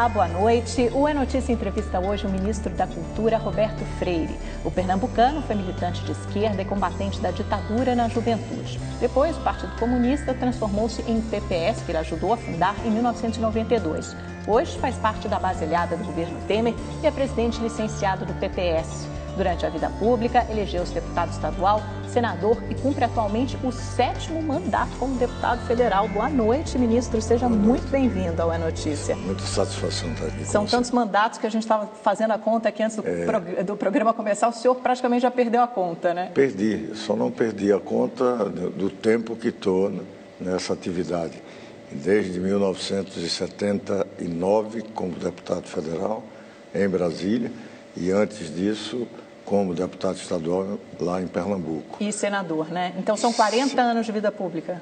Olá, boa noite. O É Notícia entrevista hoje o ministro da Cultura, Roberto Freire. O pernambucano foi militante de esquerda e combatente da ditadura na juventude. Depois, o Partido Comunista transformou-se em PPS, que ele ajudou a fundar em 1992. Hoje faz parte da base aliada do governo Temer e é presidente licenciado do PPS. Durante a vida pública, elegeu-se deputado estadual, senador e cumpre atualmente o 7º mandato como deputado federal. Boa noite, ministro. Seja muito bem-vindo ao É Notícia. Muita satisfação estar aqui. São tantos mandatos que a gente estava fazendo a conta aqui antes do programa começar. O senhor praticamente já perdeu a conta, né? Perdi, só não perdi a conta do tempo que estou nessa atividade. Desde 1979, como deputado federal em Brasília, e antes disso, como deputado estadual lá em Pernambuco. E senador, né? Então são 40 anos de vida pública.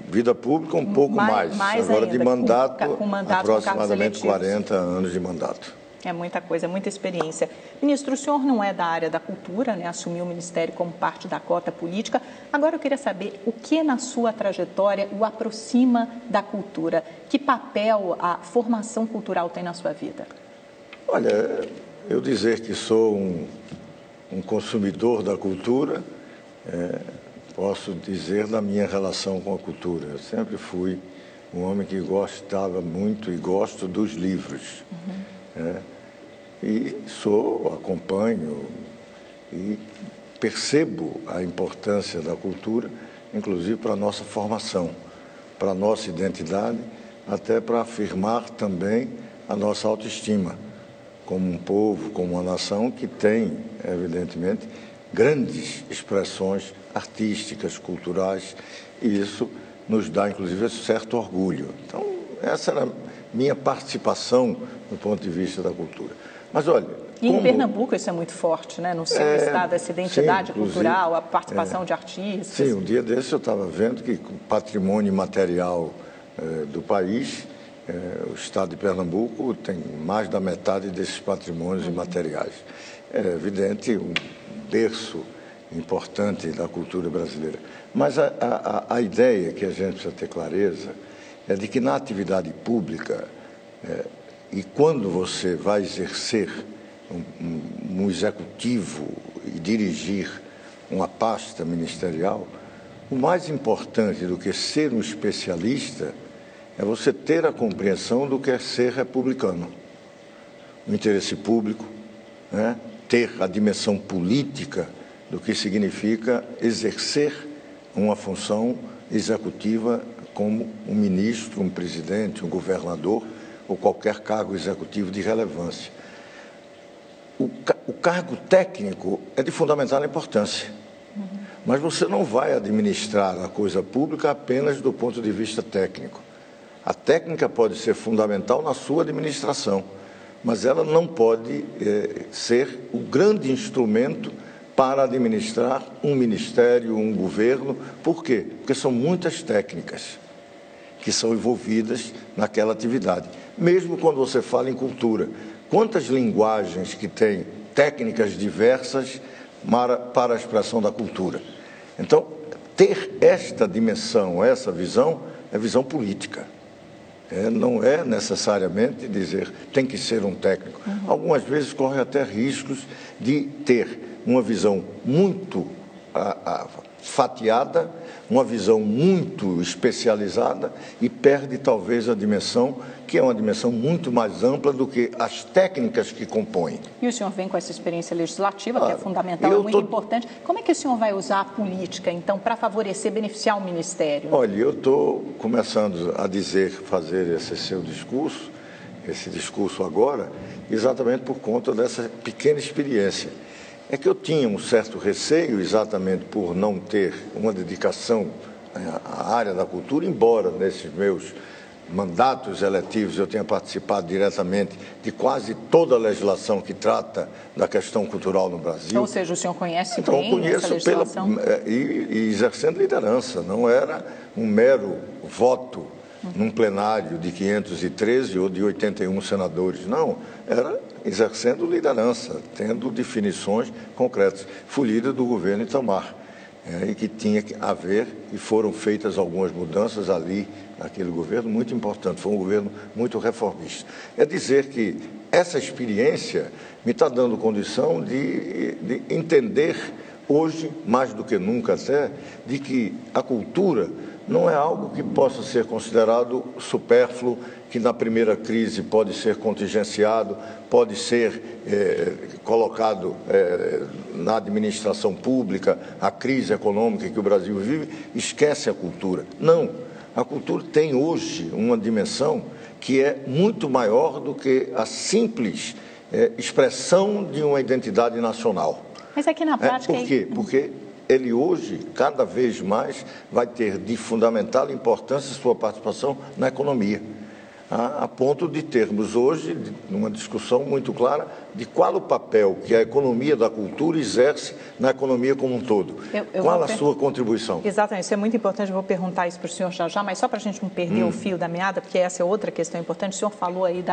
Vida pública um pouco mais. Agora ainda, de mandato, com mandato aproximadamente 40 anos de mandato. É muita coisa, muita experiência. Ministro, o senhor não é da área da cultura, né? Assumiu o ministério como parte da cota política. Agora eu queria saber o que na sua trajetória o aproxima da cultura? Que papel a formação cultural tem na sua vida? Olha, eu dizer que sou um consumidor da cultura, posso dizer da minha relação com a cultura. Eu sempre fui um homem que gostava muito e gosto dos livros. E acompanho e percebo a importância da cultura, inclusive para a nossa formação, para a nossa identidade, até para afirmar também a nossa autoestima, como um povo, como uma nação que tem, evidentemente, grandes expressões artísticas, culturais, e isso nos dá, inclusive, certo orgulho. Então, essa era a minha participação do ponto de vista da cultura. Mas, olha... em Pernambuco isso é muito forte, né? No seu estado, essa identidade cultural, a participação de artistas. Sim, um dia desse eu estava vendo que o patrimônio material do país... o estado de Pernambuco tem mais da metade desses patrimônios imateriais. É evidente, um berço importante da cultura brasileira. Mas a ideia que a gente precisa ter clareza é de que na atividade pública, e quando você vai exercer um executivo e dirigir uma pasta ministerial, o mais importante do que ser um especialista é você ter a compreensão do que é ser republicano. O interesse público, ter a dimensão política do que significa exercer uma função executiva como um ministro, um presidente, um governador ou qualquer cargo executivo de relevância. O cargo técnico é de fundamental importância, mas você não vai administrar a coisa pública apenas do ponto de vista técnico. A técnica pode ser fundamental na sua administração, mas ela não pode ser o grande instrumento para administrar um ministério, um governo. Por quê? Porque são muitas técnicas que são envolvidas naquela atividade. Mesmo quando você fala em cultura, quantas linguagens que tem técnicas diversas para a expressão da cultura? Então, ter esta dimensão, essa visão, é visão política. Não é necessariamente dizer tem que ser um técnico. Algumas vezes corre até riscos de ter uma visão muito fatiada, uma visão muito especializada e perde talvez a dimensão, que é uma dimensão muito mais ampla do que as técnicas que compõem. E o senhor vem com essa experiência legislativa, que é fundamental, é muito importante. Como é que o senhor vai usar a política, então, para favorecer, beneficiar o Ministério? Olha, eu estou começando a fazer esse seu discurso, esse discurso agora, exatamente por conta dessa pequena experiência. É que eu tinha um certo receio, exatamente por não ter uma dedicação à área da cultura, embora nesses meus mandatos eletivos eu tenha participado diretamente de quase toda a legislação que trata da questão cultural no Brasil. Ou seja, o senhor conhece bem essa legislação? E exercendo liderança, não era um mero voto num plenário de 513 ou de 81 senadores, não, era exercendo liderança, tendo definições concretas. Fui líder do governo Itamar. e que tinha que haver, e foram feitas algumas mudanças ali, naquele governo, muito importante. Foi um governo muito reformista. É dizer que essa experiência me está dando condição de entender, hoje, mais do que nunca até, de que a cultura não é algo que possa ser considerado supérfluo, que na primeira crise pode ser contingenciado, pode ser colocado na administração pública, a crise econômica que o Brasil vive, esquece a cultura. Não, a cultura tem hoje uma dimensão que é muito maior do que a simples expressão de uma identidade nacional. Mas aqui na prática... Por quê? Porque ele hoje, cada vez mais, vai ter de fundamental importância sua participação na economia, a ponto de termos hoje uma discussão muito clara de qual o papel que a economia da cultura exerce na economia como um todo. Qual a sua contribuição? Exatamente, isso é muito importante, eu vou perguntar isso para o senhor já, mas só para a gente não perder o fio da meada, porque essa é outra questão importante. O senhor falou aí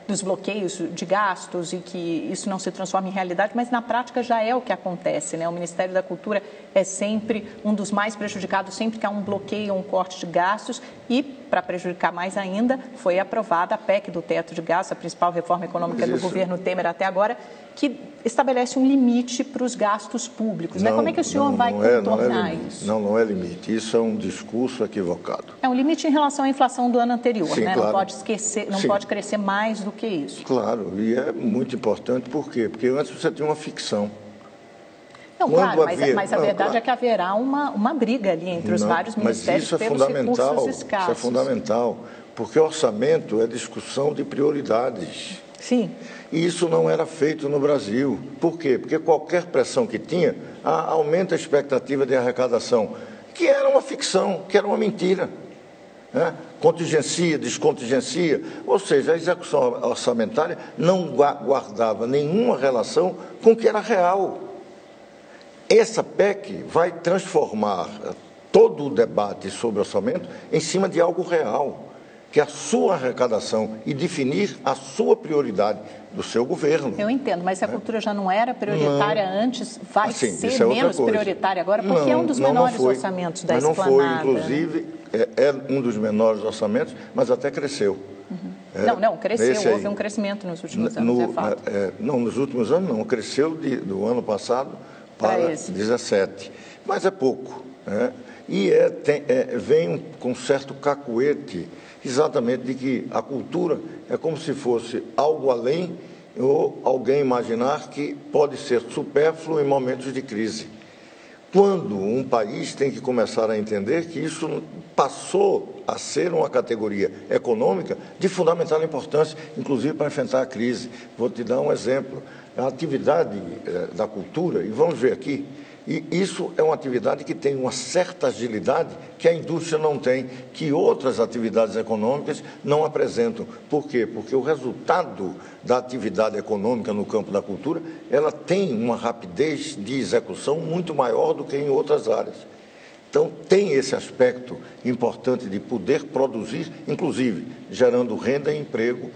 dos bloqueios de gastos e que isso não se transforma em realidade, mas na prática já é o que acontece, né? O Ministério da Cultura é sempre um dos mais prejudicados, sempre que há um bloqueio ou um corte de gastos, e para prejudicar mais ainda, foi aprovada a PEC do teto de gastos, a principal reforma econômica do governo Temer até agora, que estabelece um limite para os gastos públicos. Não, né? Como é que o senhor vai contornar isso? Não é limite. Isso é um discurso equivocado. É um limite em relação à inflação do ano anterior, sim, né? Claro. Não pode esquecer, não pode crescer mais do que isso. Claro, e é muito importante, por quê? Porque antes você tinha uma ficção. Não, claro, mas a verdade é que haverá uma briga ali entre os vários ministérios pelos recursos escassos. Isso é fundamental, porque orçamento é discussão de prioridades. Sim. E isso não era feito no Brasil. Por quê? Porque qualquer pressão que tinha, aumenta a expectativa de arrecadação, que era uma ficção, que era uma mentira. Né? Contingencia, descontingencia, ou seja, a execução orçamentária não guardava nenhuma relação com o que era real. Essa PEC vai transformar todo o debate sobre orçamento em cima de algo real, que é a sua arrecadação e definir a sua prioridade do seu governo. Eu entendo, mas se a cultura já não era prioritária antes, vai ser menos prioritária agora, porque é um dos menores orçamentos da Esplanada. Mas não foi, inclusive, é um dos menores orçamentos, mas até cresceu. Não, cresceu, houve um crescimento nos últimos anos, é fato. Não, nos últimos anos não, cresceu do ano passado para 17, mas é pouco, né? E vem com certo cacuete, exatamente de que a cultura é como se fosse algo além, ou alguém imaginar que pode ser supérfluo em momentos de crise. Quando um país tem que começar a entender que isso passou a ser uma categoria econômica de fundamental importância, inclusive para enfrentar a crise. Vou te dar um exemplo. A atividade da cultura, e vamos ver aqui, e isso é uma atividade que tem uma certa agilidade que a indústria não tem, que outras atividades econômicas não apresentam. Por quê? Porque o resultado da atividade econômica no campo da cultura, ela tem uma rapidez de execução muito maior do que em outras áreas. Então, tem esse aspecto importante de poder produzir, inclusive gerando renda e emprego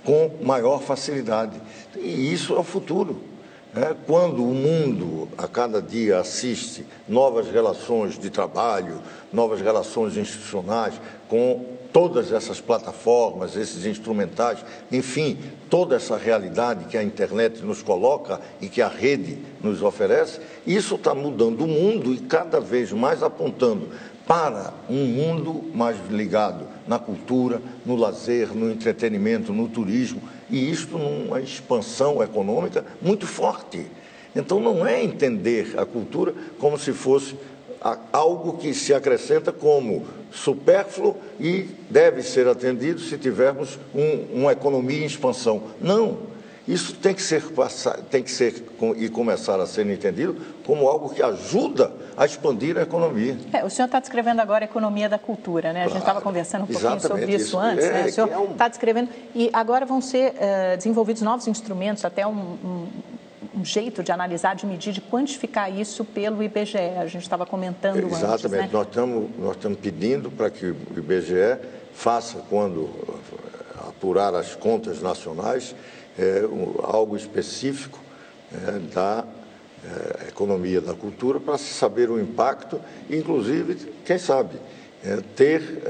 com maior facilidade. E isso é o futuro. Quando o mundo, a cada dia, assiste novas relações de trabalho, novas relações institucionais, com todas essas plataformas, esses instrumentais, enfim, toda essa realidade que a internet nos coloca e que a rede nos oferece, isso está mudando o mundo e cada vez mais apontando para um mundo mais ligado na cultura, no lazer, no entretenimento, no turismo, e isto numa expansão econômica muito forte. Então, não é entender a cultura como se fosse algo que se acrescenta como supérfluo e deve ser atendido se tivermos uma economia em expansão. Não. Isso tem que ser e começar a ser entendido como algo que ajuda a expandir a economia. O senhor está descrevendo agora a economia da cultura, né? A gente estava conversando um pouquinho sobre isso antes, né? O senhor está descrevendo, e agora vão ser desenvolvidos novos instrumentos, até um jeito de analisar, de medir, de quantificar isso pelo IBGE. A gente estava comentando antes, né? Exatamente. Nós estamos pedindo para que o IBGE faça, quando apurar as contas nacionais, algo específico economia da cultura para se saber o impacto e, inclusive, quem sabe, ter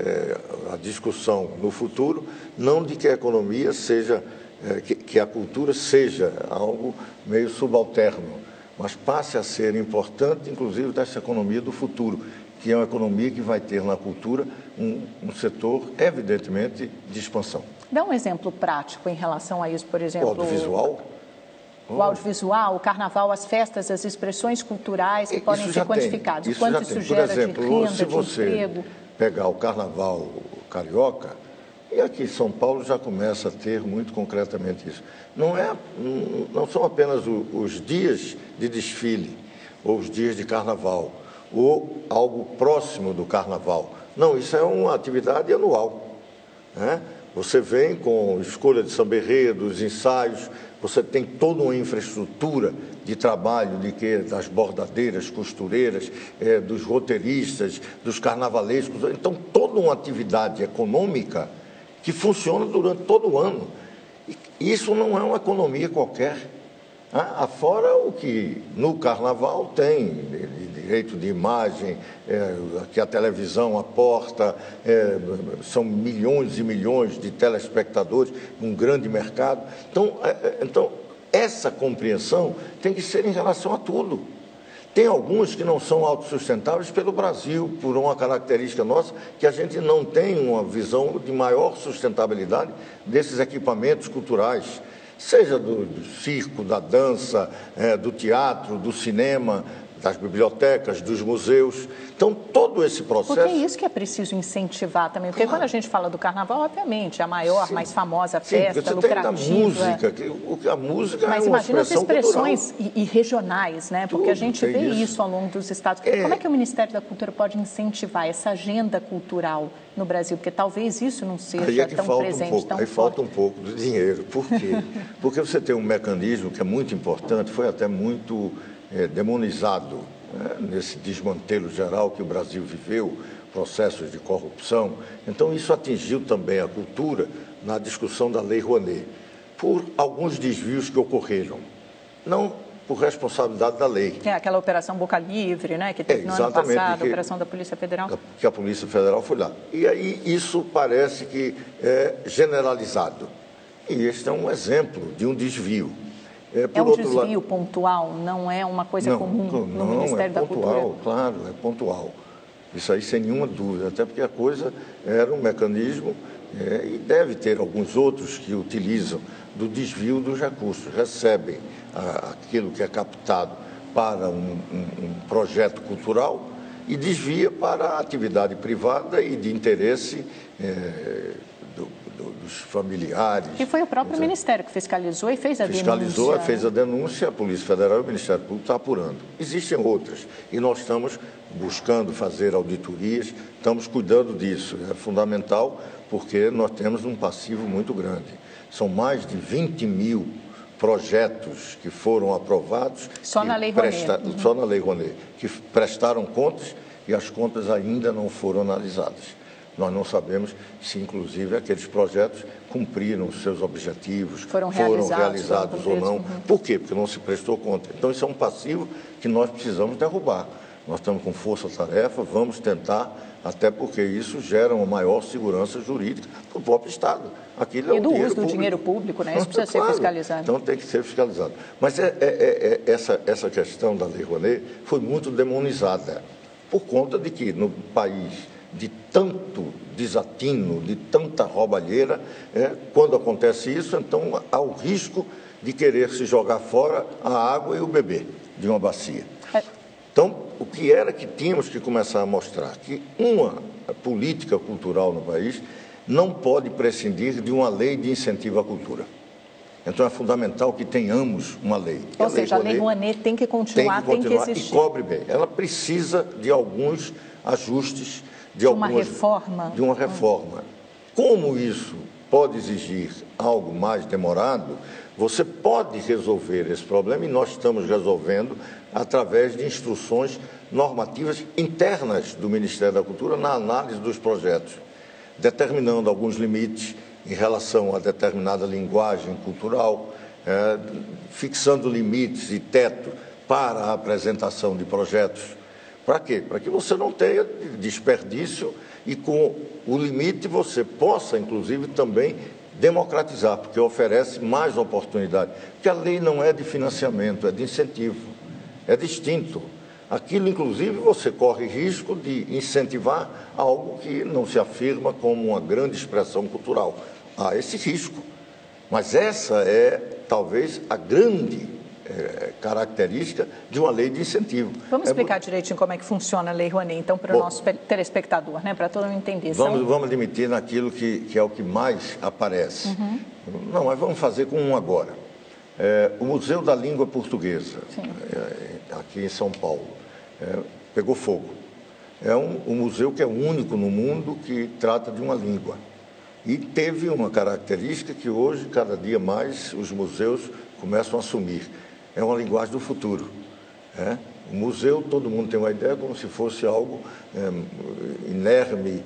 a discussão no futuro, não de que a economia seja, que a cultura seja algo meio subalterno, mas passe a ser importante, inclusive, dessa economia do futuro, que é uma economia que vai ter na cultura um setor, evidentemente, de expansão. Dá um exemplo prático em relação a isso, por exemplo... O audiovisual? O audiovisual, o carnaval, as festas, as expressões culturais que podem ser quantificadas. Quanto isso gera de renda, de emprego? Se você pegar o carnaval carioca, e aqui em São Paulo já começa a ter muito concretamente isso. Não são apenas os dias de desfile, ou os dias de carnaval, ou algo próximo do carnaval. Não, isso é uma atividade anual, né? Você vem com escolha de samba-enredos, ensaios, você tem toda uma infraestrutura de trabalho das bordadeiras, costureiras, dos roteiristas, dos carnavalescos, então toda uma atividade econômica que funciona durante todo o ano. E isso não é uma economia qualquer. Afora o que no carnaval tem, de direito de imagem, que a televisão aporta, são milhões e milhões de telespectadores, um grande mercado. Então, essa compreensão tem que ser em relação a tudo. Tem alguns que não são autossustentáveis pelo Brasil, por uma característica nossa, que a gente não tem uma visão de maior sustentabilidade desses equipamentos culturais, seja do circo, da dança, do teatro, do cinema, das bibliotecas, dos museus. Então, todo esse processo... Porque é isso que é preciso incentivar também. Porque quando a gente fala do carnaval, obviamente, a maior, mais famosa festa, lucrativa... A música mas é uma imagina as expressões cultural. E regionais, né? Porque a gente vê isso ao longo dos estados. Como é que o Ministério da Cultura pode incentivar essa agenda cultural no Brasil? Porque talvez isso não seja tão presente, tão forte. Aí falta um pouco do dinheiro. Por quê? Porque você tem um mecanismo que é muito importante, foi até muito... demonizado, né, nesse desmantelo geral que o Brasil viveu, processos de corrupção. Então, isso atingiu também a cultura na discussão da Lei Rouanet, por alguns desvios que ocorreram, não por responsabilidade da lei. Aquela Operação Boca Livre, né, que teve no ano passado, a Operação da Polícia Federal. Que a Polícia Federal foi lá. E aí isso parece que é generalizado. E este é um exemplo de um desvio. É um desvio pontual, não é uma coisa comum no Ministério da Cultura? Não, é pontual, claro, é pontual. Isso aí sem nenhuma dúvida, até porque a coisa era um mecanismo e deve ter alguns outros que utilizam do desvio dos recursos, recebem aquilo que é captado para um projeto cultural e desvia para a atividade privada e de interesse dos familiares. E foi o próprio Ministério que fiscalizou e fez a denúncia. Fez a denúncia, a Polícia Federal e o Ministério Público estão apurando. Existem outras e nós estamos buscando fazer auditorias, estamos cuidando disso. É fundamental porque nós temos um passivo muito grande. São mais de 20 mil projetos que foram aprovados. Só na Lei Rouanet. Só na Lei Rouanet, que prestaram contas e as contas ainda não foram analisadas. Nós não sabemos se, inclusive, aqueles projetos cumpriram os seus objetivos, foram realizados ou não. Por quê? Porque não se prestou conta. Então, isso é um passivo que nós precisamos derrubar. Nós estamos com força-tarefa, vamos tentar, até porque isso gera uma maior segurança jurídica para o próprio Estado. Aquilo e do uso do dinheiro público, né? Isso precisa ser fiscalizado. Então, tem que ser fiscalizado. Mas essa questão da Lei Rouanet foi muito demonizada, por conta de que, no país de tanto desatino, de tanta roubalheira, quando acontece isso, então há o risco de querer se jogar fora a água e o bebê de uma bacia. Então, o que era que tínhamos que começar a mostrar? Que uma política cultural no país não pode prescindir de uma lei de incentivo à cultura. Então, é fundamental que tenhamos uma lei. Ou seja, a Lei Rouanet tem que continuar, tem que existir. E cobre bem. Ela precisa de alguns ajustes, de uma reforma. Como isso pode exigir algo mais demorado, você pode resolver esse problema, e nós estamos resolvendo através de instruções normativas internas do Ministério da Cultura na análise dos projetos, determinando alguns limites em relação a determinada linguagem cultural, fixando limites e teto para a apresentação de projetos. Para quê? Para que você não tenha desperdício e com o limite você possa, inclusive, também democratizar, porque oferece mais oportunidade. Porque a lei não é de financiamento, é de incentivo, é distinto. Aquilo, inclusive, você corre risco de incentivar algo que não se afirma como uma grande expressão cultural. Há esse risco. Mas essa é, talvez, a grande característica de uma lei de incentivo. Vamos explicar direitinho como é que funciona a Lei Rouanet, então, para o nosso telespectador, né? Para todo mundo entender. Vamos admitir naquilo que é o que mais aparece. Não, mas vamos fazer com um agora. O Museu da Língua Portuguesa, aqui em São Paulo, pegou fogo. É um museu que é o único no mundo que trata de uma língua. E teve uma característica que hoje, cada dia mais, os museus começam a assumir. É uma linguagem do futuro. O museu, todo mundo tem uma ideia como se fosse algo inerme,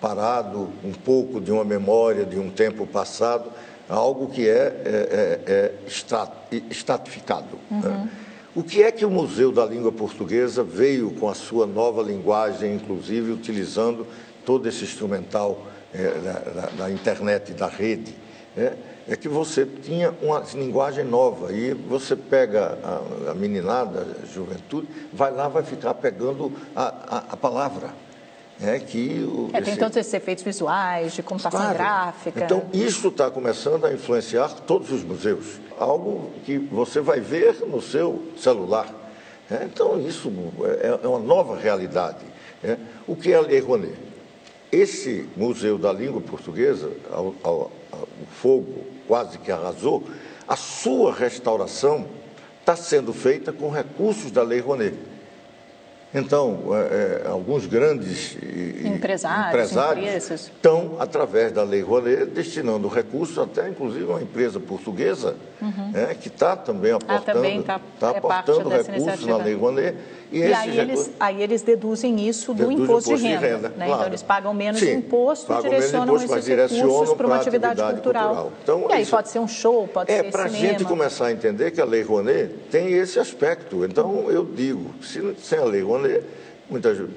parado, um pouco de uma memória de um tempo passado, algo que é estratificado. O que é que o Museu da Língua Portuguesa veio com a sua nova linguagem, inclusive utilizando todo esse instrumental da internet, da rede? É que você tinha uma linguagem nova e você pega a meninada, a juventude, vai lá, vai ficar pegando a palavra. Tem todos esses efeitos visuais, de computação gráfica. Então, isso está começando a influenciar todos os museus. Algo que você vai ver no seu celular. Então, isso é uma nova realidade. O que é a Lei Rouanet? Esse Museu da Língua Portuguesa, o fogo quase que arrasou, a sua restauração está sendo feita com recursos da Lei Rouanet. Então, alguns grandes empresários estão, através da Lei Rouanet, destinando recursos, até inclusive uma empresa portuguesa, que está também aportando recursos na Lei Rouanet. E aí eles deduzem isso do imposto de renda. Claro. Então, eles pagam menos imposto e direcionam esses recursos para uma atividade cultural. Então, e aí pode ser um show, pode ser para a cinema. gente começar a entender que a Lei Rouanet tem esse aspecto. Então, eu digo, sem a Lei Rouanet,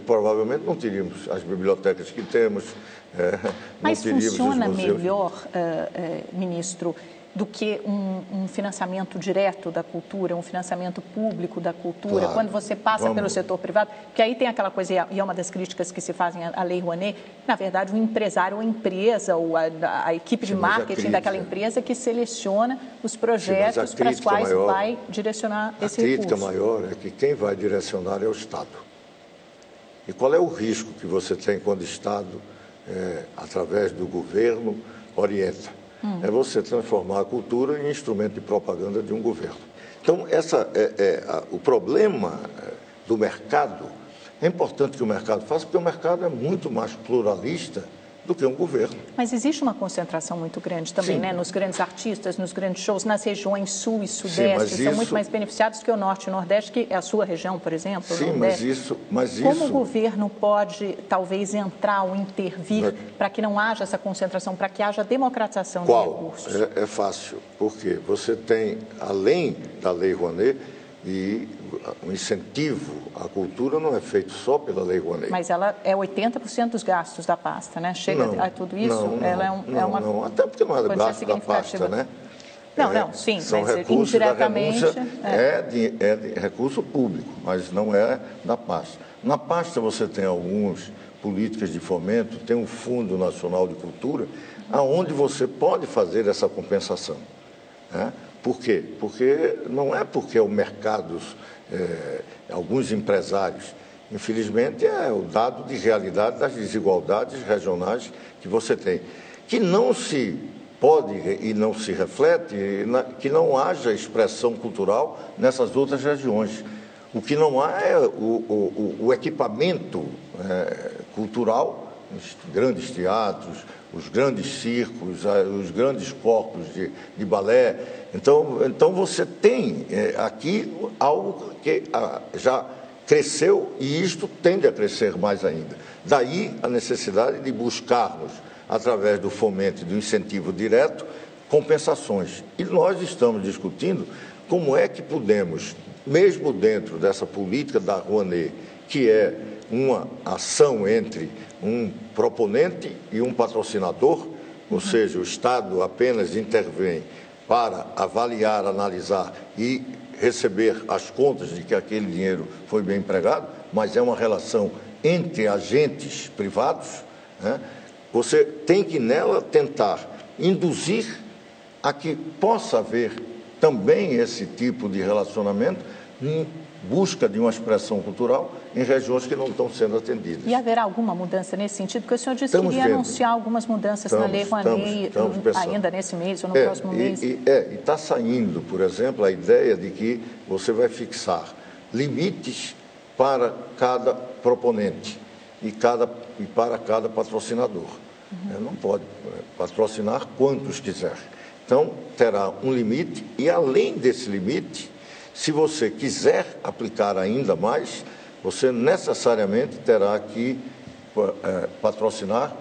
provavelmente não teríamos as bibliotecas que temos, Mas funciona melhor, ministro, do que um financiamento direto da cultura, um financiamento público da cultura, claro, quando você passa pelo setor privado, porque aí tem aquela coisa, e é uma das críticas que se fazem à Lei Rouanet, na verdade, o empresário ou a empresa, ou a equipe de marketing daquela empresa que seleciona os projetos para os quais vai direcionar esse recurso. A crítica maior é que quem vai direcionar é o Estado. E qual é o risco que você tem quando o Estado, através do governo, orienta? É você transformar a cultura em instrumento de propaganda de um governo. Então, o problema do mercado, é importante que o mercado faça, porque o mercado é muito mais pluralista do que um governo. Mas existe uma concentração muito grande também, né? Nos grandes artistas, nos grandes shows, nas regiões sul e sudeste, são muito mais beneficiados que o norte e nordeste, que é a sua região, por exemplo. Sim, mas isso... Como o governo pode, talvez, entrar ou intervir para que não haja essa concentração, para que haja democratização de recursos? É fácil, porque você tem, além da Lei Rouanet, e o incentivo à cultura não é feito só pela Lei Rouanet. Mas ela é 80% dos gastos da pasta, né? Chega a tudo isso? Não, até porque não é do gasto da pasta, né? Sim, são mas recursos indiretamente... Da renúncia, é de recurso público, mas não é da pasta. Na pasta você tem algumas políticas de fomento, tem um Fundo Nacional de Cultura, aonde você pode fazer essa compensação, né? Por quê? Porque não é porque é o mercado, alguns empresários, infelizmente é o dado de realidade das desigualdades regionais que você tem, que não se pode e não se reflete, que não haja expressão cultural nessas outras regiões. O que não há é o equipamento cultural, os grandes teatros, os grandes circos, os grandes corpos de balé. Então você tem aqui algo que já cresceu e isto tende a crescer mais ainda. Daí a necessidade de buscarmos, através do fomento e do incentivo direto, compensações. E nós estamos discutindo como é que podemos mesmo dentro dessa política da Rouanet, que é uma ação entre um proponente e um patrocinador, ou seja, o Estado apenas intervém para avaliar, analisar e receber as contas de que aquele dinheiro foi bem empregado, mas é uma relação entre agentes privados, né? Você tem que nela tentar induzir a que possa haver também esse tipo de relacionamento em busca de uma expressão cultural em regiões que não estão sendo atendidas. E haverá alguma mudança nesse sentido? Porque o senhor disse que iria anunciar algumas mudanças na Lei Rouanet ainda nesse mês ou no próximo mês. E está saindo, por exemplo, a ideia de que você vai fixar limites para cada proponente e para cada patrocinador. Não pode patrocinar quantos quiser. Então, terá um limite e, além desse limite, se você quiser aplicar ainda mais, você necessariamente terá que patrocinar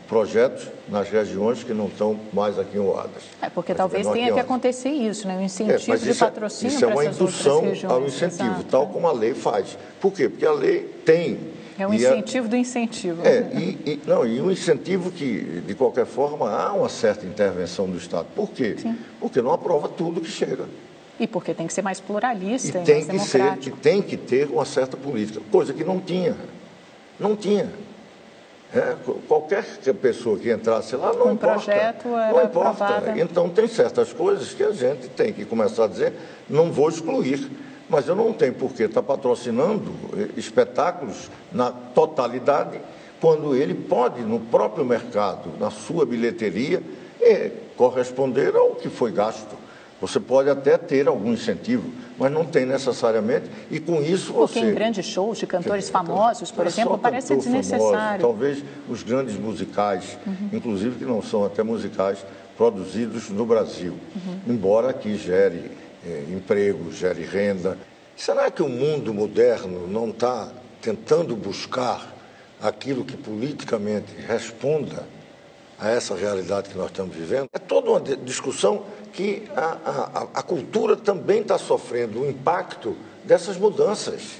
projetos nas regiões que não estão mais aquinhoadas. Porque talvez tenha que acontecer isso, né? O incentivo de patrocínio para essas outras regiões. Isso é uma indução ao incentivo, tal como a lei faz. Por quê? Porque a lei tem... É um incentivo do incentivo. E um incentivo que, de qualquer forma, há uma certa intervenção do Estado. Por quê? Sim. Porque não aprova tudo que chega. E porque tem que ser mais pluralista e tem mais democrático. E tem que ter uma certa política, coisa que não tinha. Não tinha. Qualquer pessoa que entrasse lá, não importa. Projeto era não importa. Aprovada. Então, tem certas coisas que a gente tem que começar a dizer, não vou excluir. Mas eu não tenho por que estar patrocinando espetáculos na totalidade, quando ele pode, no próprio mercado, na sua bilheteria, corresponder ao que foi gasto. Você pode até ter algum incentivo, mas não tem necessariamente, e com isso Porque em grandes shows de cantores famosos, por exemplo, parece desnecessário. Talvez os grandes musicais, inclusive que não são até musicais, produzidos no Brasil, embora aqui gere emprego, gere renda. Será que o mundo moderno não está tentando buscar aquilo que politicamente responda a essa realidade que nós estamos vivendo? É toda uma discussão que a cultura também está sofrendo o impacto dessas mudanças,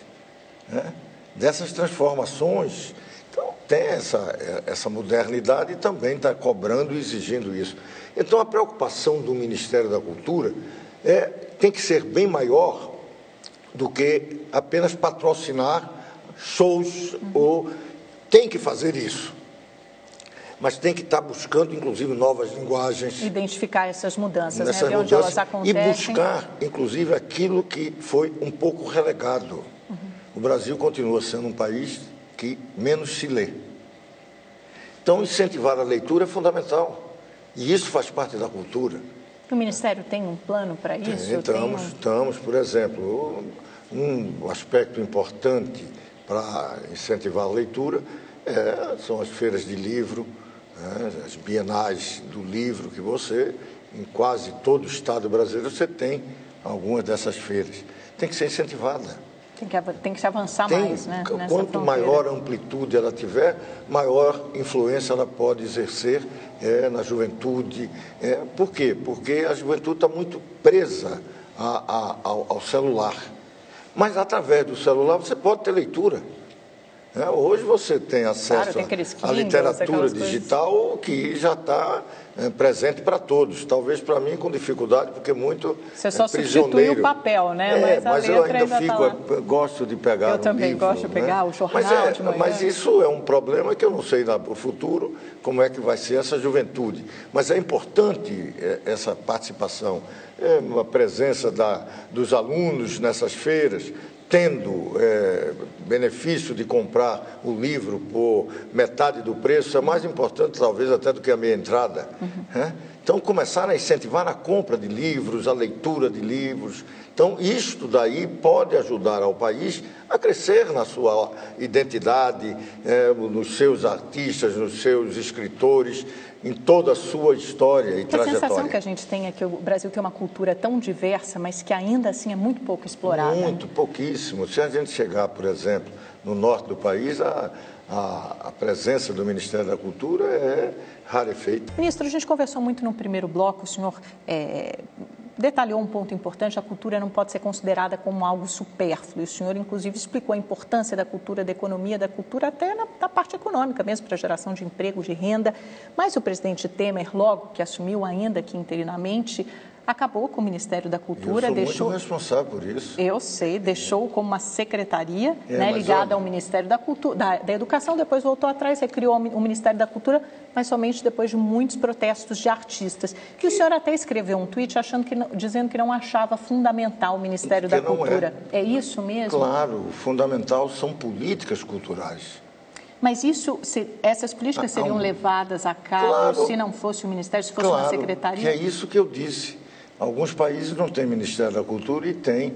né? Dessas transformações. Então, tem essa modernidade e também está cobrando e exigindo isso. Então, a preocupação do Ministério da Cultura tem que ser bem maior do que apenas patrocinar shows, ou tem que fazer isso. Mas tem que estar buscando, inclusive, novas linguagens. Identificar essas mudanças, né? De onde elas acontecem. E buscar, inclusive, aquilo que foi um pouco relegado. O Brasil continua sendo um país que menos se lê. Então, incentivar a leitura é fundamental. E isso faz parte da cultura. O Ministério tem um plano para isso? Estamos, por exemplo, um aspecto importante para incentivar a leitura são as feiras de livro, as bienais do livro, que em quase todo o estado brasileiro, você tem algumas dessas feiras. Tem que ser incentivada. Tem que se avançar mais, né? Quanto maior amplitude ela tiver, maior influência ela pode exercer na juventude. Por quê? Porque a juventude está muito presa ao celular. Mas, através do celular, você pode ter leitura. Hoje você tem acesso à literatura digital que já está presente para todos. Talvez para mim com dificuldade, porque muito você só substitui o papel, né? Mas eu ainda gosto de pegar Eu também livro, gosto de pegar o jornal de manhã. Mas isso é um problema que eu não sei no futuro como é que vai ser essa juventude. Mas é importante essa participação, a presença dos alunos nessas feiras, tendo benefício de comprar o livro por metade do preço, é mais importante talvez até do que a meia entrada. Então, começar a incentivar a compra de livros, a leitura de livros. Então, isto daí pode ajudar ao país a crescer na sua identidade, nos seus artistas, nos seus escritores, em toda a sua história e trajetória. A sensação que a gente tem é que o Brasil tem uma cultura tão diversa, mas que ainda assim é muito pouco explorada. Muito, pouquíssimo. Se a gente chegar, por exemplo, no norte do país, a presença do Ministério da Cultura é rarefeita. Ministro, a gente conversou muito no primeiro bloco, o senhor detalhou um ponto importante: a cultura não pode ser considerada como algo supérfluo. O senhor, inclusive, explicou a importância da cultura, da economia, da cultura, até na parte econômica mesmo, para a geração de emprego, de renda. Mas o presidente Temer, logo que assumiu, ainda que interinamente, acabou com o Ministério da Cultura. Eu sou muito responsável por isso. Eu sei, deixou como uma secretaria ligada ao Ministério da Cultura, da Educação, depois voltou atrás, recriou o Ministério da Cultura, mas somente depois de muitos protestos de artistas. Que o senhor até escreveu um tweet dizendo que não achava fundamental o Ministério da Cultura. É isso mesmo? Claro, fundamental são políticas culturais. Mas essas políticas seriam levadas a cabo se não fosse o Ministério, se fosse uma secretaria? Que é isso que eu disse. Alguns países não têm Ministério da Cultura e têm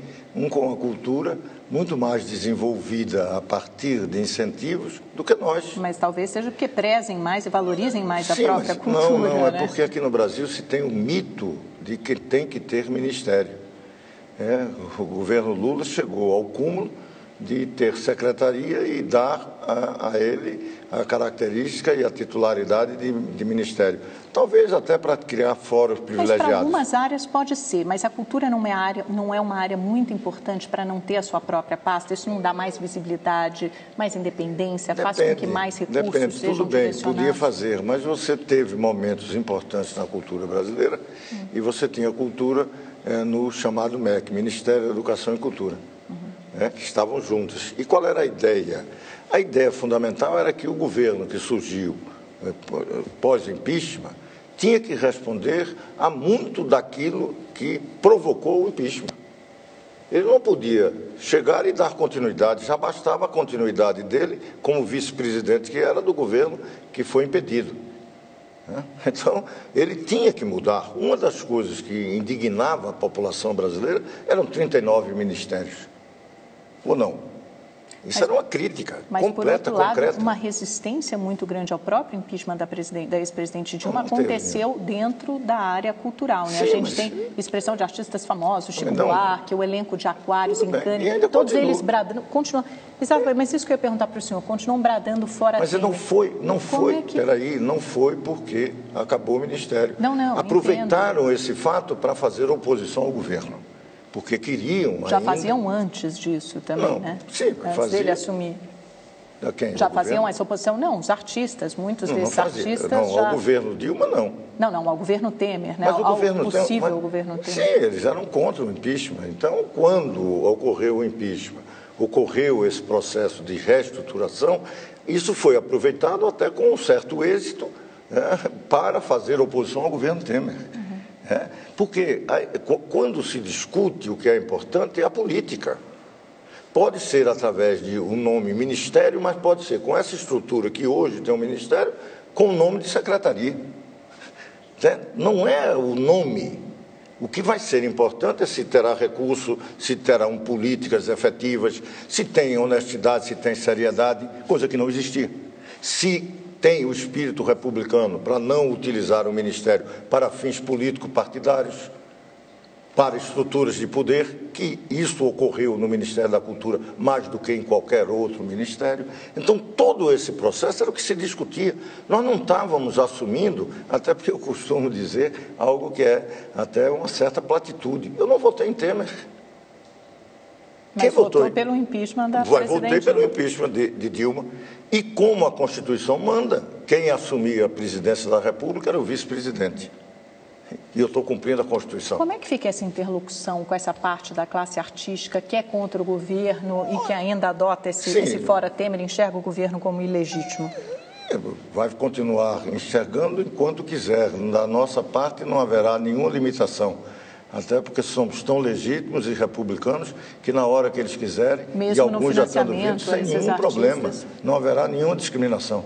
com a cultura muito mais desenvolvida a partir de incentivos do que nós. Mas talvez seja porque prezem mais e valorizem mais a própria cultura. Não, é porque aqui no Brasil se tem o mito de que tem que ter ministério. O governo Lula chegou ao cúmulo de ter secretaria e dar a ele a característica e a titularidade de ministério. Talvez até para criar fóruns privilegiados. Mas para algumas áreas pode ser, mas a cultura não é uma área muito importante para não ter a sua própria pasta? Isso não dá mais visibilidade, mais independência, faz com que mais recursos sejam direcionados? Tudo bem, podia fazer, mas você teve momentos importantes na cultura brasileira e você tinha cultura no chamado MEC, Ministério da Educação e Cultura. Que estavam juntos. E qual era a ideia? A ideia fundamental era que o governo que surgiu pós-impeachment tinha que responder a muito daquilo que provocou o impeachment. Ele não podia chegar e dar continuidade, já bastava a continuidade dele como vice-presidente que era do governo que foi impedido. Então, ele tinha que mudar. Uma das coisas que indignava a população brasileira eram 39 ministérios. Ou não? Isso era uma crítica completa, por outro lado, concreta. Uma resistência muito grande ao próprio impeachment da ex-presidente Dilma aconteceu dentro da área cultural. Sim, a gente tem expressão de artistas famosos, Chico Buarque, o elenco de Aquários em Cannes, todos eles bradando, continuam. Mas isso que eu ia perguntar para o senhor, continuam bradando fora. Mas não foi porque acabou o Ministério. Não, aproveitaram esse fato para fazer oposição ao governo. Porque queriam já faziam antes disso também, né? Sim, antes dele assumir. Quem? Já faziam essa oposição? Não, os artistas, muitos desses artistas já... Ao governo Dilma, não. Não, ao governo Temer, né? Mas o governo governo Temer. Sim, eles eram contra o impeachment. Então, quando ocorreu o impeachment, ocorreu esse processo de reestruturação, isso foi aproveitado até com um certo êxito para fazer oposição ao governo Temer. Porque quando se discute o que é importante é a política. Pode ser através de um nome ministério, mas pode ser com essa estrutura que hoje tem um ministério, com o nome de secretaria. Não é o nome. O que vai ser importante é se terá recurso, se terão políticas efetivas, se tem honestidade, se tem seriedade, coisa que não existia. Se tem o espírito republicano para não utilizar o Ministério para fins político-partidários, para estruturas de poder, que isso ocorreu no Ministério da Cultura mais do que em qualquer outro ministério. Então, todo esse processo era o que se discutia. Nós não estávamos assumindo, até porque eu costumo dizer algo que é até uma certa platitude. Eu não votei em Temer. Mas votou pelo impeachment da presidente. Votei pelo impeachment de Dilma. E como a Constituição manda, quem assumia a presidência da República era o vice-presidente. E eu estou cumprindo a Constituição. Como é que fica essa interlocução com essa parte da classe artística que é contra o governo e que ainda adota esse fora Temer, enxerga o governo como ilegítimo? Vai continuar enxergando enquanto quiser. Da nossa parte não haverá nenhuma limitação. Até porque somos tão legítimos e republicanos que na hora que eles quiserem, mesmo e alguns já estão vindo, sem nenhum problema, não haverá nenhuma discriminação.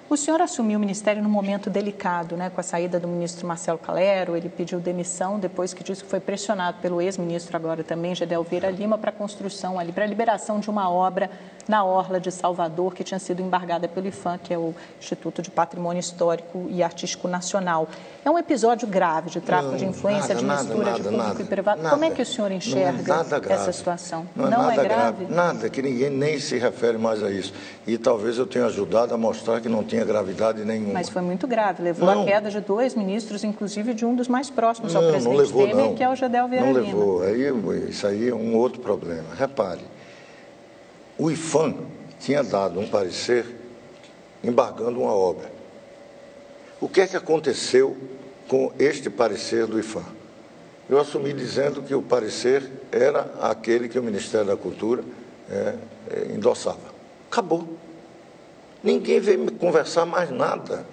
O senhor assumiu o Ministério num momento delicado, né, com a saída do ministro Marcelo Calero. Ele pediu demissão depois que disse que foi pressionado pelo ex-ministro agora também, Gedel Vieira Lima, para a construção ali, para a liberação de uma obra na Orla de Salvador, que tinha sido embargada pelo IPHAN, que é o Instituto de Patrimônio Histórico e Artístico Nacional. É um episódio grave de tráfico de influência, de mistura de público e privado. Como é que o senhor enxerga essa situação? Não é grave? Nada, que ninguém nem se refere mais a isso. E talvez eu tenha ajudado a mostrar que não tinha tinha gravidade nenhuma. Mas foi muito grave, levou à queda de 2 ministros, inclusive de um dos mais próximos ao presidente não levou, Temer, não. que é o Gedel Vieira Lima. Não levou, isso aí é um outro problema. Repare, o IPHAN tinha dado um parecer embargando uma obra. O que é que aconteceu com este parecer do IPHAN? Eu assumi dizendo que o parecer era aquele que o Ministério da Cultura endossava. Acabou. Ninguém veio me conversar mais nada.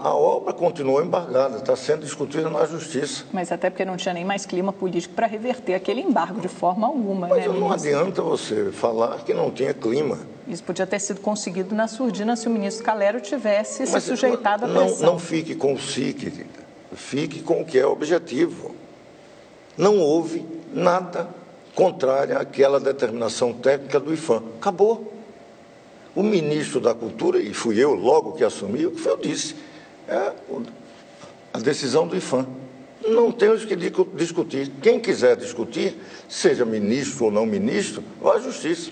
A obra continuou embargada, está sendo discutida na Justiça. Mas até porque não tinha nem mais clima político para reverter aquele embargo de forma alguma, Mas né, não adianta você falar que não tinha clima. Isso podia ter sido conseguido na surdina se o ministro Calero tivesse se sujeitado à pressão. Não fique com o si, querida. Fique com o que é objetivo. Não houve nada contrário àquela determinação técnica do IPHAN. Acabou. O ministro da Cultura, e fui eu logo que assumi, o que eu disse, a decisão do IPHAN. Não temos que discutir. Quem quiser discutir, seja ministro ou não ministro, vá à Justiça.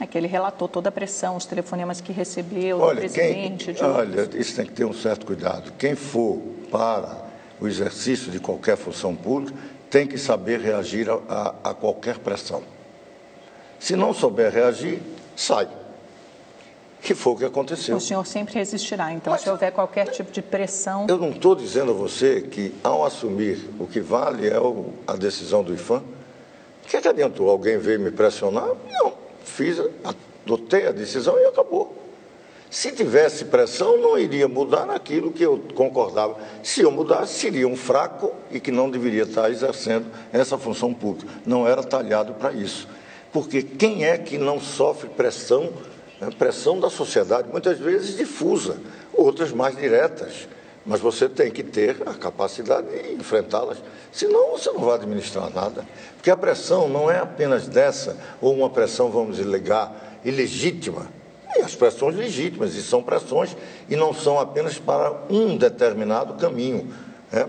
É que ele relatou toda a pressão, os telefonemas que recebeu do presidente. Isso tem que ter um certo cuidado. Quem for para o exercício de qualquer função pública tem que saber reagir a qualquer pressão. Se não souber reagir, sai. Que foi o que aconteceu. O senhor sempre resistirá, então, se houver qualquer tipo de pressão... Eu não estou dizendo a você que, ao assumir, o que vale é a decisão do IPHAN. O que adiantou? Alguém veio me pressionar? Não. Adotei a decisão e acabou. Se tivesse pressão, não iria mudar naquilo que eu concordava. Se eu mudasse, seria um fraco e que não deveria estar exercendo essa função pública. Não era talhado para isso. Porque quem é que não sofre pressão? Pressão da sociedade, muitas vezes difusa, outras mais diretas. Mas você tem que ter a capacidade de enfrentá-las. Senão, você não vai administrar nada. Porque a pressão não é apenas dessa, ou uma pressão, vamos alegar, ilegítima. E as pressões legítimas, e são pressões, e não são apenas para um determinado caminho.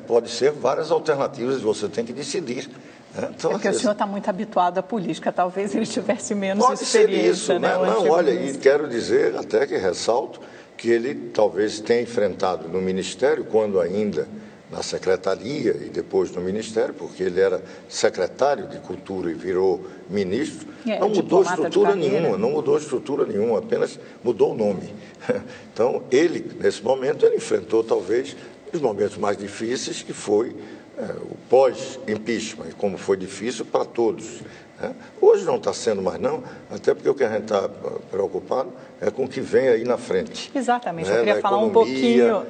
Pode ser várias alternativas, e você tem que decidir. Então, porque o senhor está muito habituado à política, talvez ele tivesse menos pode experiência. Pode ser isso, né? Não, olha, e quero dizer, até que ressalto, que ele talvez tenha enfrentado no Ministério, quando ainda na Secretaria e depois no Ministério, porque ele era secretário de Cultura e virou ministro, não mudou estrutura nenhuma, apenas mudou o nome. Então, ele, nesse momento, ele enfrentou talvez os momentos mais difíceis, que foi o pós-impeachment, e como foi difícil para todos. Hoje não está sendo mais não, até porque o que a gente está preocupado é com o que vem aí na frente. Exatamente, eu queria falar um pouquinho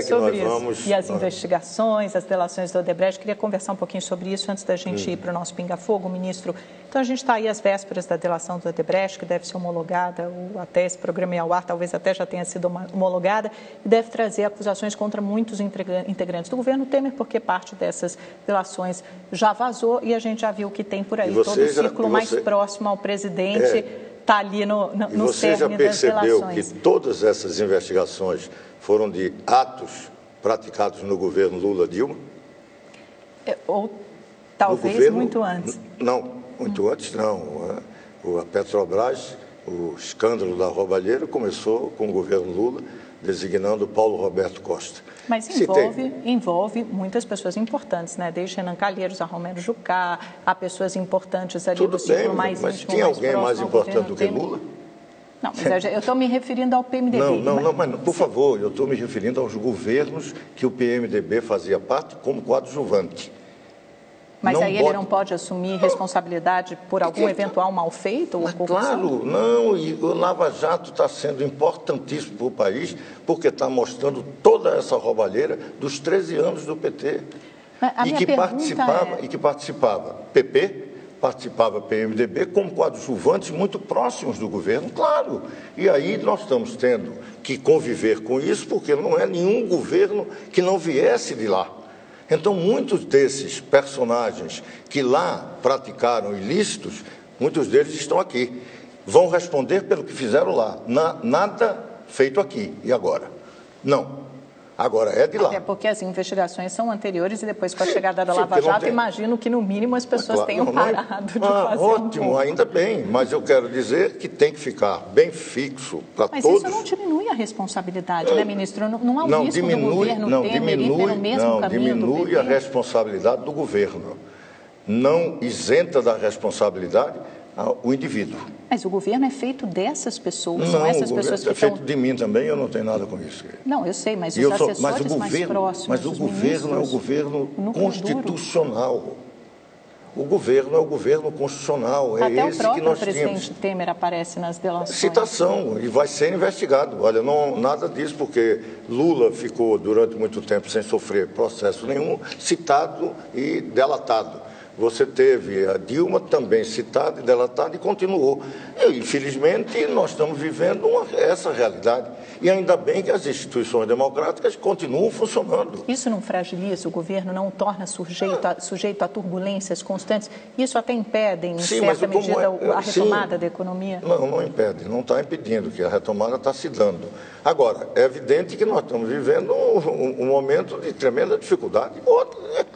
sobre isso. E as investigações, as delações do Odebrecht, queria conversar um pouquinho sobre isso antes da gente ir para o nosso pinga-fogo, ministro. Então, a gente está aí às vésperas da delação do Odebrecht, que deve ser homologada, ou até esse programa ir ao ar, talvez até já tenha sido homologada, e deve trazer acusações contra muitos integrantes do governo Temer, porque parte dessas delações já vazou e a gente já viu o que tem por aí. Todo o círculo mais próximo ao presidente está ali no cerne das delações. Você já percebeu que todas essas investigações foram de atos praticados no governo Lula-Dilma? Ou talvez muito antes. Não, muito antes não. A Petrobras, o escândalo da roubalheira começou com o governo Lula, designando Paulo Roberto Costa. Mas envolve muitas pessoas importantes, né? Desde Renan Calheiros a Romero Jucá, há pessoas importantes ali do ciclo mais íntimo. Mas tinha alguém mais importante do que Lula? Não, mas eu estou me referindo ao PMDB. Não, mas por favor, eu estou me referindo aos governos que o PMDB fazia parte como coadjuvante. Mas aí ele não pode assumir responsabilidade por algum eventual mal feito ou corrupção? Claro, não, e o Lava Jato está sendo importantíssimo para o país, porque está mostrando toda essa roubalheira dos 13 anos do PT. E que participava PP, participava PMDB como coadjuvantes muito próximos do governo, claro. E aí nós estamos tendo que conviver com isso, porque não é nenhum governo que não viesse de lá. Então, muitos desses personagens que lá praticaram ilícitos, muitos deles estão aqui. Vão responder pelo que fizeram lá. Nada feito aqui e agora. Não. Agora, é de lá. Até porque as investigações são anteriores e depois, com a chegada da Lava Jato, imagino que, no mínimo, as pessoas tenham parado de fazer ótimo, ainda bem, mas eu quero dizer que tem que ficar bem fixo para todos. Mas isso não diminui a responsabilidade, né, ministro? Não há um risco do governo Temer ir pelo mesmo caminho do diminui a responsabilidade do governo. Não isenta da responsabilidade o indivíduo. Mas o governo é feito dessas pessoas, não, essas pessoas que é feito de mim também, eu não tenho nada com isso. Não, eu sei, mas os assessores mais próximos, mas o governo é o governo constitucional. O governo é o governo constitucional, é até esse que nós tínhamos. Até o próprio presidente Temer aparece nas delações. Citação, e vai ser investigado. Olha, nada disso, porque Lula ficou durante muito tempo sem sofrer processo nenhum, citado e delatado. Você teve a Dilma também citada e delatada e continuou. Infelizmente, nós estamos vivendo essa realidade. E ainda bem que as instituições democráticas continuam funcionando. Isso não fragiliza o governo, não o torna sujeito a turbulências constantes? Isso até impede, em certa medida, a retomada da economia? Não impede, não está impedindo, que a retomada está se dando. Agora, é evidente que nós estamos vivendo um momento de tremenda dificuldade.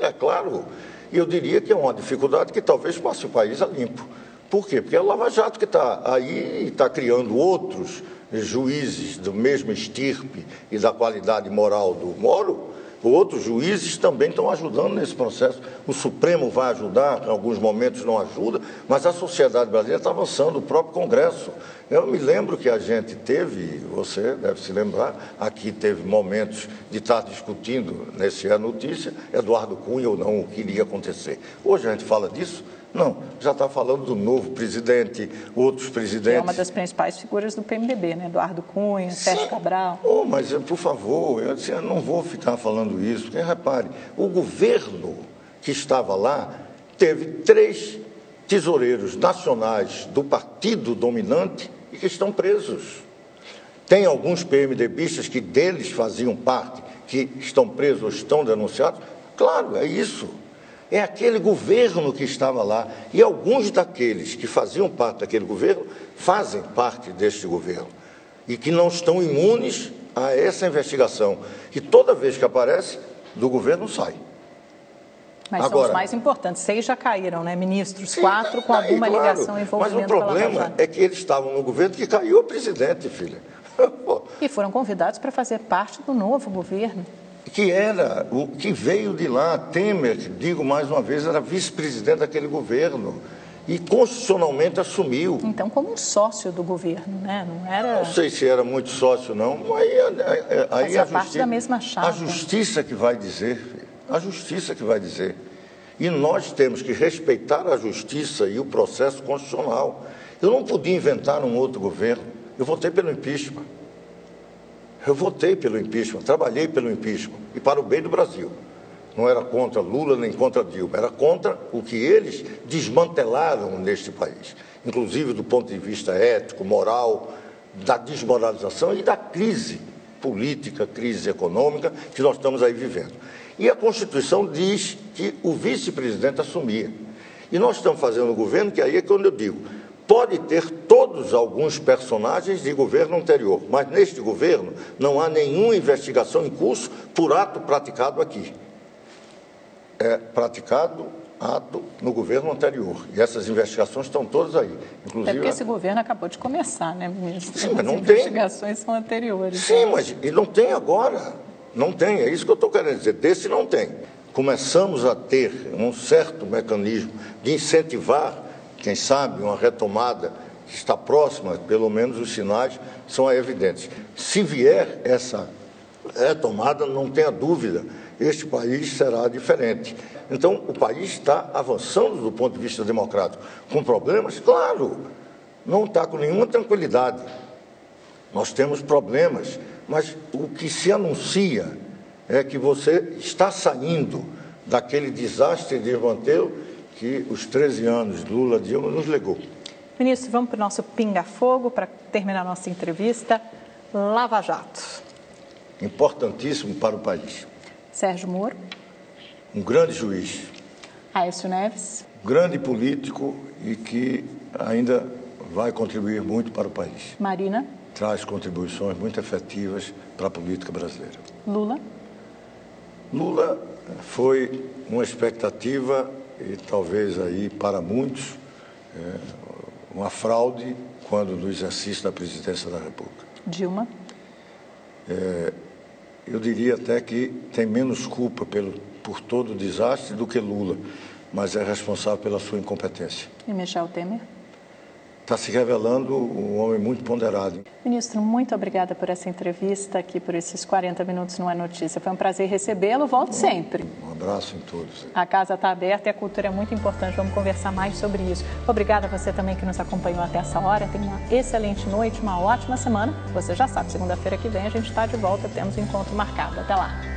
É claro. E eu diria que é uma dificuldade que talvez passe o país a limpo. Por quê? Porque é o Lava Jato que está aí e está criando outros juízes do mesmo estirpe e da qualidade moral do Moro. Outros juízes também estão ajudando nesse processo. O Supremo vai ajudar, em alguns momentos não ajuda, mas a sociedade brasileira está avançando, o próprio Congresso. Eu me lembro que a gente teve, você deve se lembrar, aqui teve momentos de estar discutindo, nesse É Notícia, Eduardo Cunha ou não, o que iria acontecer. Hoje a gente fala disso? Não, já está falando do novo presidente, outros presidentes. É uma das principais figuras do PMDB, né? Eduardo Cunha, Sérgio Cabral. Mas, por favor, eu não vou ficar falando isso, porque, repare, o governo que estava lá teve 3 tesoureiros nacionais do partido dominante e que estão presos. Tem alguns PMDBistas que deles faziam parte, que estão presos ou estão denunciados. Claro, é isso. É aquele governo que estava lá. E alguns daqueles que faziam parte daquele governo fazem parte deste governo. E que não estão imunes a essa investigação. E toda vez que aparece, do governo sai. Mas agora, são os mais importantes. 6 já caíram, né, ministros? Sim, 4 com alguma ligação envolvimento. Mas o problema é que eles estavam no governo que caiu o presidente, filha. E foram convidados para fazer parte do novo governo. Que era o que veio de lá. Temer, digo mais uma vez, era vice-presidente daquele governo e constitucionalmente assumiu. Então, como um sócio do governo, né? Não era... Não sei se era muito sócio, não. Aí a parte da mesma chapa. A justiça que vai dizer, filho. A justiça que vai dizer. E nós temos que respeitar a justiça e o processo constitucional. Eu não podia inventar um outro governo. Eu votei pelo impeachment. Eu votei pelo impeachment, trabalhei pelo impeachment, e para o bem do Brasil. Não era contra Lula nem contra Dilma, era contra o que eles desmantelaram neste país. Inclusive do ponto de vista ético, moral, da desmoralização e da crise política, crise econômica que nós estamos aí vivendo. E a Constituição diz que o vice-presidente assumia. E nós estamos fazendo um governo que aí é quando eu digo, pode ter todos alguns personagens de governo anterior, mas neste governo não há nenhuma investigação em curso por ato praticado aqui. É praticado ato no governo anterior. E essas investigações estão todas aí. Inclusive, porque esse governo acabou de começar, né, ministro? Sim, mas não tem. As investigações são anteriores. Sim, mas e não tem agora. Não tem, é isso que eu estou querendo dizer. Desse não tem. Começamos a ter um certo mecanismo de incentivar, quem sabe, uma retomada que está próxima, pelo menos os sinais são evidentes. Se vier essa retomada, não tenha dúvida, este país será diferente. Então, o país está avançando do ponto de vista democrático. Com problemas? Claro, não está com nenhuma tranquilidade. Nós temos problemas, mas o que se anuncia é que você está saindo daquele desastre de desmantelo que os 13 anos de Lula Dilma nos legou. Ministro, vamos para o nosso pinga-fogo para terminar a nossa entrevista. Lava Jato. Importantíssimo para o país. Sérgio Moro. Um grande juiz. Aécio Neves. Grande político e que ainda vai contribuir muito para o país. Marina. Traz contribuições muito efetivas para a política brasileira. Lula. Lula foi uma expectativa e talvez aí para muitos uma fraude quando no exercício da presidência da República. Dilma. Eu diria até que tem menos culpa por todo o desastre do que Lula, mas é responsável pela sua incompetência. E Michel Temer? Está se revelando um homem muito ponderado. Ministro, muito obrigada por essa entrevista aqui, por esses 40 minutos no É Notícia. Foi um prazer recebê-lo. Volte sempre. Um abraço em todos. A casa está aberta e a cultura é muito importante. Vamos conversar mais sobre isso. Obrigada a você também que nos acompanhou até essa hora. Tenha uma excelente noite, uma ótima semana. Você já sabe, segunda-feira que vem a gente está de volta. Temos um encontro marcado. Até lá.